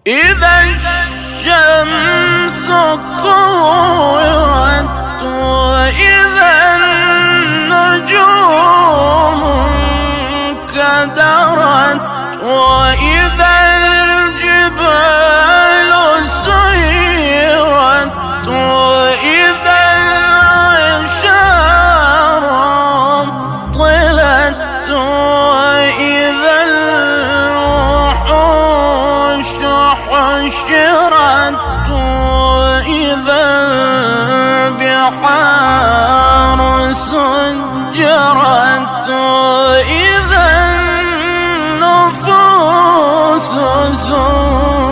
إذا الشمس كورت وإذا النجوم انكدرت وإذا الجبال سيرت وإذا العشار عطلت وإذا الوحوش حشرت وإذا البحار سجرت وإذا النفوس زوجت